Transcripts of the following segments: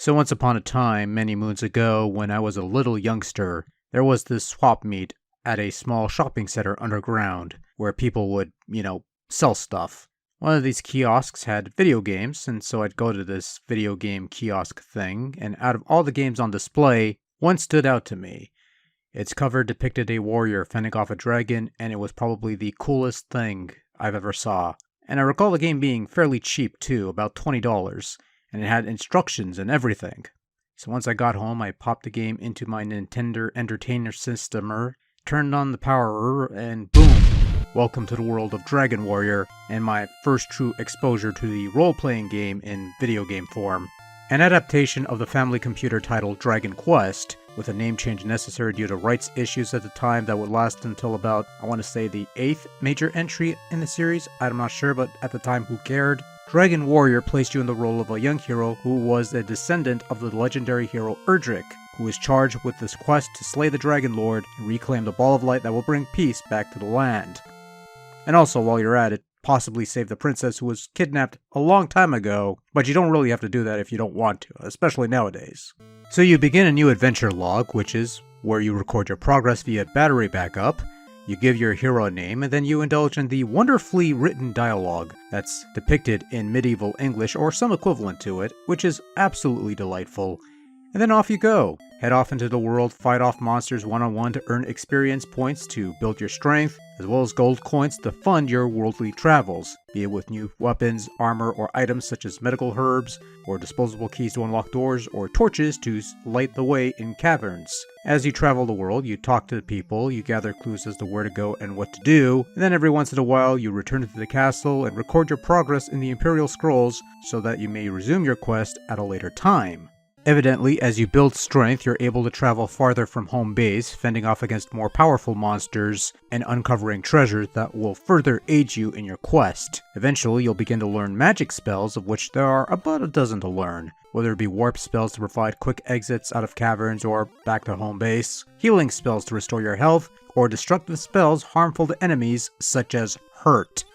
So once upon a time, many moons ago, when I was a little youngster, there was this swap meet at a small shopping center underground where people would, sell stuff. One of these kiosks had video games, and so I'd go to this video game kiosk thing, and out of all the games on display, one stood out to me. Its cover depicted a warrior fending off a dragon, and it was probably the coolest thing I've ever saw. And I recall the game being fairly cheap too, about $20. And it had instructions and everything. So once I got home, I popped the game into my Nintendo Entertainer Systemer, turned on the power, and boom! Welcome to the world of Dragon Warrior, and my first true exposure to the role-playing game in video game form. An adaptation of the family computer title Dragon Quest, with a name change necessary due to rights issues at the time that would last until about, I want to say, the 8th major entry in the series. I'm not sure, but at the time, who cared? Dragon Warrior placed you in the role of a young hero who was a descendant of the legendary hero Erdrick, who is charged with this quest to slay the Dragon Lord and reclaim the Ball of Light that will bring peace back to the land. And also, while you're at it, possibly save the princess who was kidnapped a long time ago, but you don't really have to do that if you don't want to, especially nowadays. So you begin a new adventure log, which is where you record your progress via battery backup. You give your hero a name, and then you indulge in the wonderfully written dialogue that's depicted in medieval English or some equivalent to it, which is absolutely delightful. And then off you go. Head off into the world, fight off monsters one-on-one to earn experience points to build your strength, as well as gold coins to fund your worldly travels, be it with new weapons, armor, or items such as medical herbs, or disposable keys to unlock doors, or torches to light the way in caverns. As you travel the world, you talk to the people, you gather clues as to where to go and what to do, and then every once in a while you return to the castle and record your progress in the Imperial Scrolls so that you may resume your quest at a later time. Evidently, as you build strength, you're able to travel farther from home base, fending off against more powerful monsters and uncovering treasures that will further aid you in your quest. Eventually, you'll begin to learn magic spells, of which there are about a dozen to learn, whether it be warp spells to provide quick exits out of caverns or back to home base, healing spells to restore your health, or destructive spells harmful to enemies such as Hurt.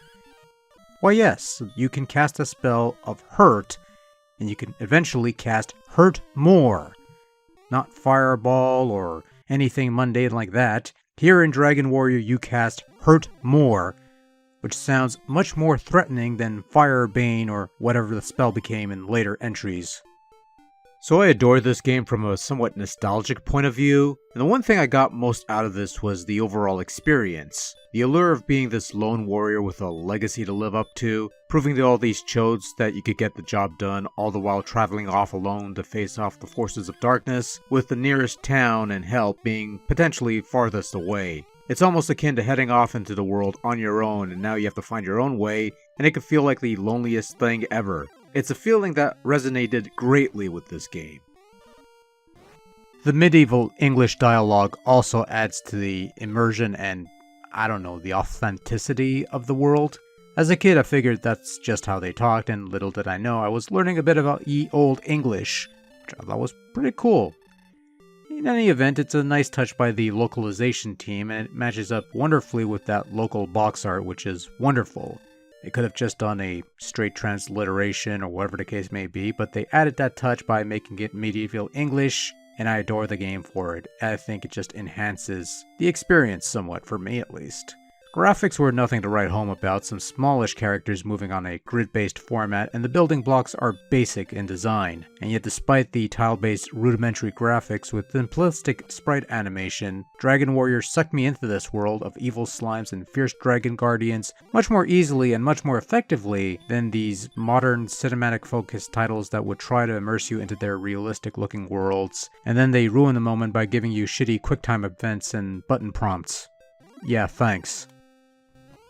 Why yes, you can cast a spell of Hurt, and you can eventually cast Hurt More. Not Fireball or anything mundane like that. Here in Dragon Warrior you cast Hurt More, which sounds much more threatening than Firebane or whatever the spell became in later entries. So I adore this game from a somewhat nostalgic point of view, and the one thing I got most out of this was the overall experience. The allure of being this lone warrior with a legacy to live up to, proving to all these chodes that you could get the job done, all the while traveling off alone to face off the forces of darkness, with the nearest town and help being potentially farthest away. It's almost akin to heading off into the world on your own, and now you have to find your own way, and it can feel like the loneliest thing ever. It's a feeling that resonated greatly with this game. The medieval English dialogue also adds to the immersion and, the authenticity of the world. As a kid, I figured that's just how they talked, and little did I know I was learning a bit about ye old English, which I thought was pretty cool. In any event, it's a nice touch by the localization team, and it matches up wonderfully with that local box art, which is wonderful. They could have just done a straight transliteration or whatever the case may be, but they added that touch by making it medieval English, and I adore the game for it. I think it just enhances the experience somewhat, for me at least. Graphics were nothing to write home about, some smallish characters moving on a grid-based format, and the building blocks are basic in design. And yet despite the tile-based rudimentary graphics with simplistic sprite animation, Dragon Warrior sucked me into this world of evil slimes and fierce dragon guardians much more easily and much more effectively than these modern cinematic-focused titles that would try to immerse you into their realistic-looking worlds, and then they ruin the moment by giving you shitty QuickTime events and button prompts. Yeah, thanks.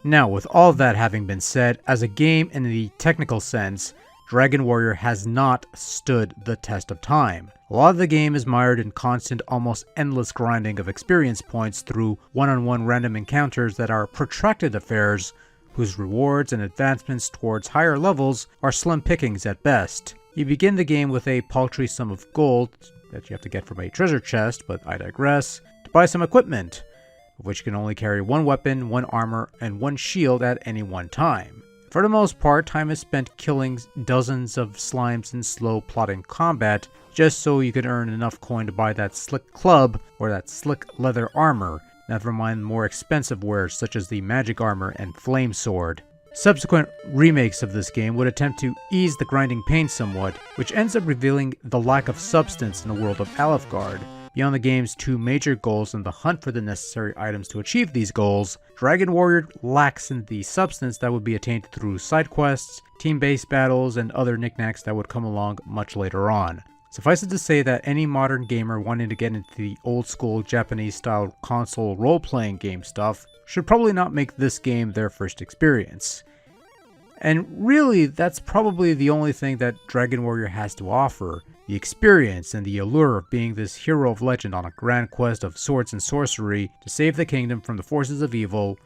Now, with all that having been said, as a game in the technical sense, Dragon Warrior has not stood the test of time. A lot of the game is mired in constant, almost endless grinding of experience points through one-on-one random encounters that are protracted affairs, whose rewards and advancements towards higher levels are slim pickings at best. You begin the game with a paltry sum of gold that you have to get from a treasure chest, but I digress, to buy some equipment, of which can only carry one weapon, one armor, and one shield at any one time. For the most part, time is spent killing dozens of slimes in slow plotting combat, just so you can earn enough coin to buy that slick club or that slick leather armor, never mind more expensive wares such as the magic armor and flame sword. Subsequent remakes of this game would attempt to ease the grinding pain somewhat, which ends up revealing the lack of substance in the world of Alefgard. Beyond the game's two major goals and the hunt for the necessary items to achieve these goals, Dragon Warrior lacks in the substance that would be attained through side quests, team-based battles, and other knickknacks that would come along much later on. Suffice it to say that any modern gamer wanting to get into the old-school Japanese-style console role-playing game stuff should probably not make this game their first experience. And really, that's probably the only thing that Dragon Warrior has to offer. The experience and the allure of being this hero of legend on a grand quest of swords and sorcery to save the kingdom from the forces of evil,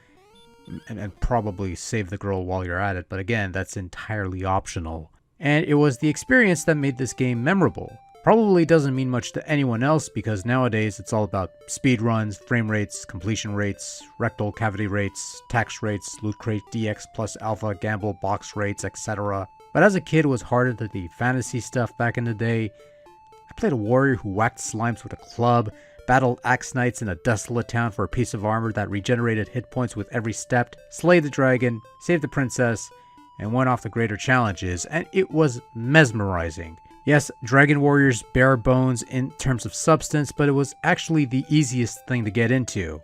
and probably save the girl while you're at it, but again, that's entirely optional. And it was the experience that made this game memorable. Probably doesn't mean much to anyone else because nowadays it's all about speedruns, frame rates, completion rates, rectal cavity rates, tax rates, loot crate, DX plus alpha, gamble, box rates, etc. But as a kid was hard into the fantasy stuff back in the day. I played a warrior who whacked slimes with a club, battled axe knights in a desolate town for a piece of armor that regenerated hit points with every step, slayed the dragon, saved the princess, and went off to greater challenges, and it was mesmerizing. Yes, Dragon Warrior's bare bones in terms of substance, but it was actually the easiest thing to get into.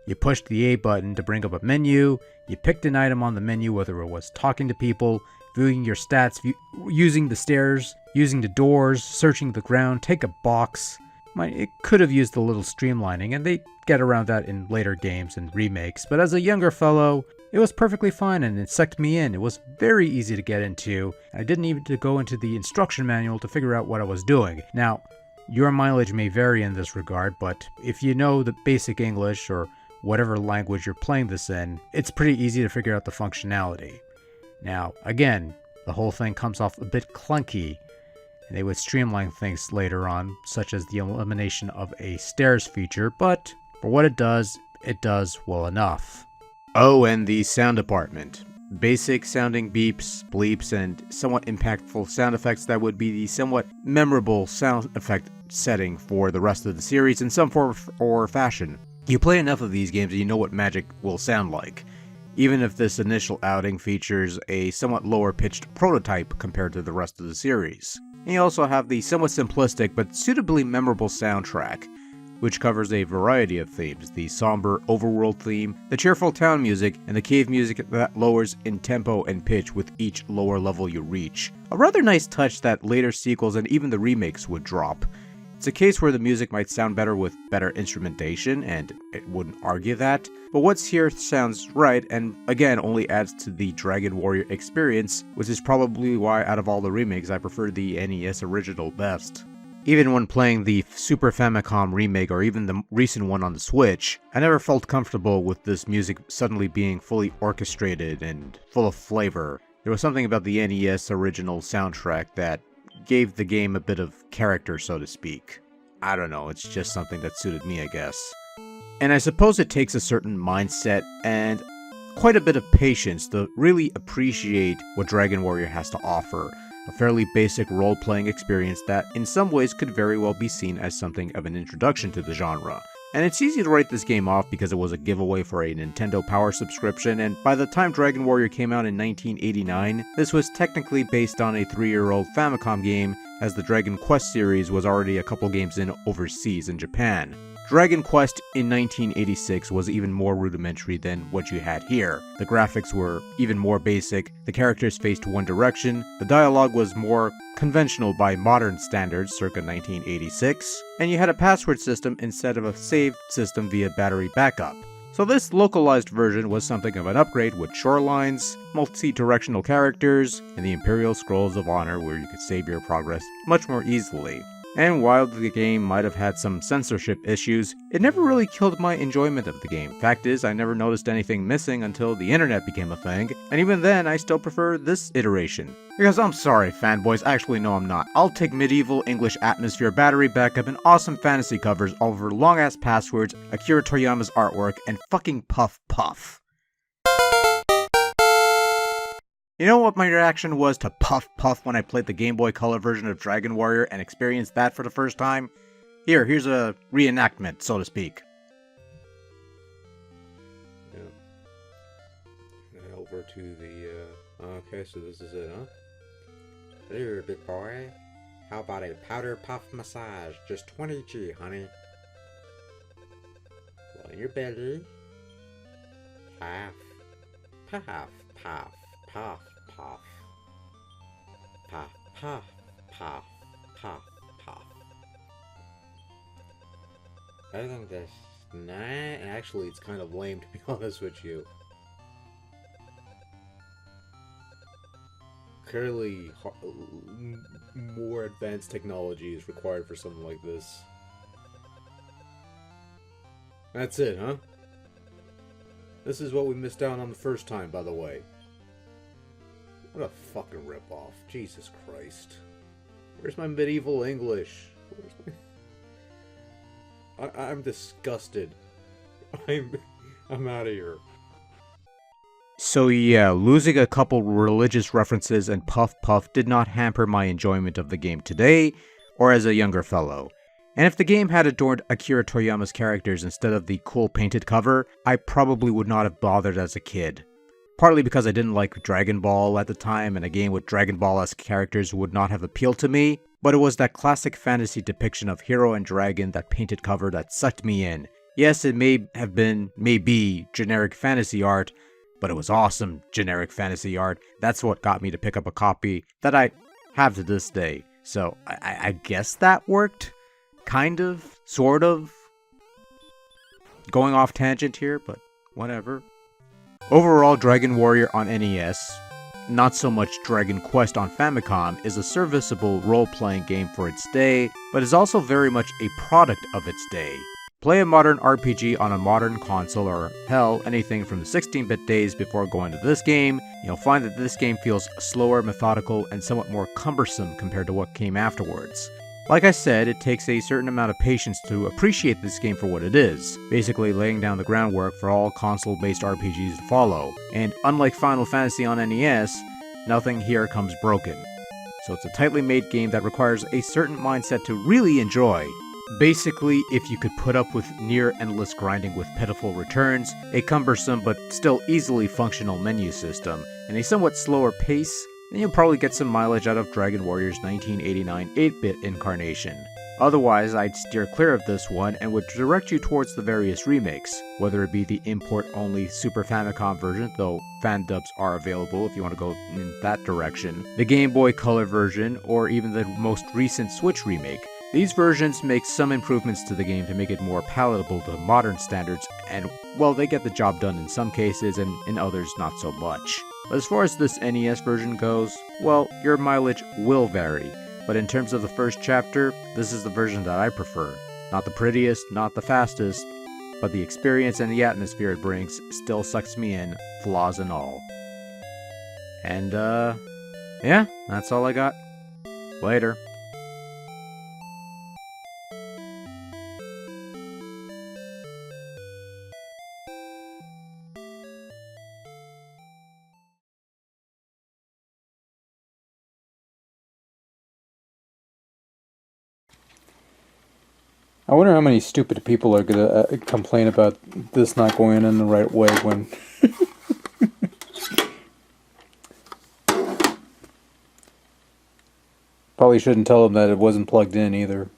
You pushed the A button to bring up a menu, you picked an item on the menu, whether it was talking to people, viewing your stats, using the stairs, using the doors, searching the ground, take a box. It could have used a little streamlining, and they get around that in later games and remakes, but as a younger fellow, it was perfectly fine and it sucked me in. It was very easy to get into. I didn't even need to go into the instruction manual to figure out what I was doing. Now, your mileage may vary in this regard, but if you know the basic English or whatever language you're playing this in, it's pretty easy to figure out the functionality. Now, again, the whole thing comes off a bit clunky, and they would streamline things later on, such as the elimination of a stairs feature, but for what it does well enough. Oh, and the sound department. Basic sounding beeps, bleeps, and somewhat impactful sound effects that would be the somewhat memorable sound effect setting for the rest of the series in some form or fashion. You play enough of these games and you know what magic will sound like, even if this initial outing features a somewhat lower pitched prototype compared to the rest of the series. And you also have the somewhat simplistic but suitably memorable soundtrack, which covers a variety of themes: the somber overworld theme, the cheerful town music, and the cave music that lowers in tempo and pitch with each lower level you reach. A rather nice touch that later sequels and even the remakes would drop. It's a case where the music might sound better with better instrumentation, and it wouldn't argue that, but what's here sounds right, and again only adds to the Dragon Warrior experience, which is probably why out of all the remakes I prefer the NES original best. Even when playing the Super Famicom remake or even the recent one on the Switch, I never felt comfortable with this music suddenly being fully orchestrated and full of flavor. There was something about the NES original soundtrack that gave the game a bit of character, so to speak. I don't know, it's just something that suited me, I guess. And I suppose it takes a certain mindset and quite a bit of patience to really appreciate what Dragon Warrior has to offer. A fairly basic role-playing experience that in some ways could very well be seen as something of an introduction to the genre. And it's easy to write this game off because it was a giveaway for a Nintendo Power subscription, and by the time Dragon Warrior came out in 1989, this was technically based on a 3-year-old Famicom game, as the Dragon Quest series was already a couple games in overseas in Japan. Dragon Quest in 1986 was even more rudimentary than what you had here. The graphics were even more basic, the characters faced one direction, the dialogue was more conventional by modern standards circa 1986, and you had a password system instead of a save system via battery backup. So this localized version was something of an upgrade with shorelines, multi-directional characters, and the Imperial Scrolls of Honor where you could save your progress much more easily. And while the game might have had some censorship issues, it never really killed my enjoyment of the game. Fact is, I never noticed anything missing until the internet became a thing, and even then I still prefer this iteration. Because I'm sorry fanboys, actually no I'm not. I'll take medieval English atmosphere, battery backup, and awesome fantasy covers over long ass passwords, Akira Toriyama's artwork, and fucking Puff Puff. You know what my reaction was to Puff Puff when I played the Game Boy Color version of Dragon Warrior and experienced that for the first time? Here's a reenactment, so to speak. Yeah. Over to the, okay, so this is it, huh? Here, big boy. How about a powder puff massage? Just 20G, honey. On your belly. Puff. Puff, puff, puff, puff. Puff, puff, puff, puff, puff. I think that's nice. Actually, it's kind of lame, to be honest with you. Clearly, more advanced technology is required for something like this. That's it, huh? This is what we missed out on the first time, by the way. What a fucking ripoff. Jesus Christ. Where's my medieval English? Where's my... I'm disgusted. I'm out of here. So yeah, losing a couple religious references and Puff Puff did not hamper my enjoyment of the game today, or as a younger fellow. And if the game had adorned Akira Toriyama's characters instead of the cool painted cover, I probably would not have bothered as a kid. Partly because I didn't like Dragon Ball at the time, and a game with Dragon Ball-esque characters would not have appealed to me, but it was that classic fantasy depiction of hero and dragon, that painted cover, that sucked me in. Yes, it may be generic fantasy art, but it was awesome generic fantasy art. That's what got me to pick up a copy that I have to this day. So I guess that worked? Kind of? Sort of? Going off tangent here, but whatever. Overall, Dragon Warrior on NES, not so much Dragon Quest on Famicom, is a serviceable role-playing game for its day, but is also very much a product of its day. Play a modern RPG on a modern console, or hell, anything from the 16-bit days before going to this game, you'll find that this game feels slower, methodical, and somewhat more cumbersome compared to what came afterwards. Like I said, it takes a certain amount of patience to appreciate this game for what it is, basically laying down the groundwork for all console-based RPGs to follow, and unlike Final Fantasy on NES, nothing here comes broken. So it's a tightly made game that requires a certain mindset to really enjoy. Basically, if you could put up with near-endless grinding with pitiful returns, a cumbersome but still easily functional menu system, and a somewhat slower pace, then you'll probably get some mileage out of Dragon Warrior's 1989 8-bit incarnation. Otherwise, I'd steer clear of this one and would direct you towards the various remakes, whether it be the import-only Super Famicom version, though fan dubs are available if you want to go in that direction, the Game Boy Color version, or even the most recent Switch remake. These versions make some improvements to the game to make it more palatable to modern standards, and, well, they get the job done in some cases, and in others not so much. But as far as this NES version goes, well, your mileage will vary, but in terms of the first chapter, this is the version that I prefer. Not the prettiest, not the fastest, but the experience and the atmosphere it brings still sucks me in, flaws and all. And, yeah, that's all I got. Later. I wonder how many stupid people are gonna complain about this not going in the right way when... Probably shouldn't tell them that it wasn't plugged in either.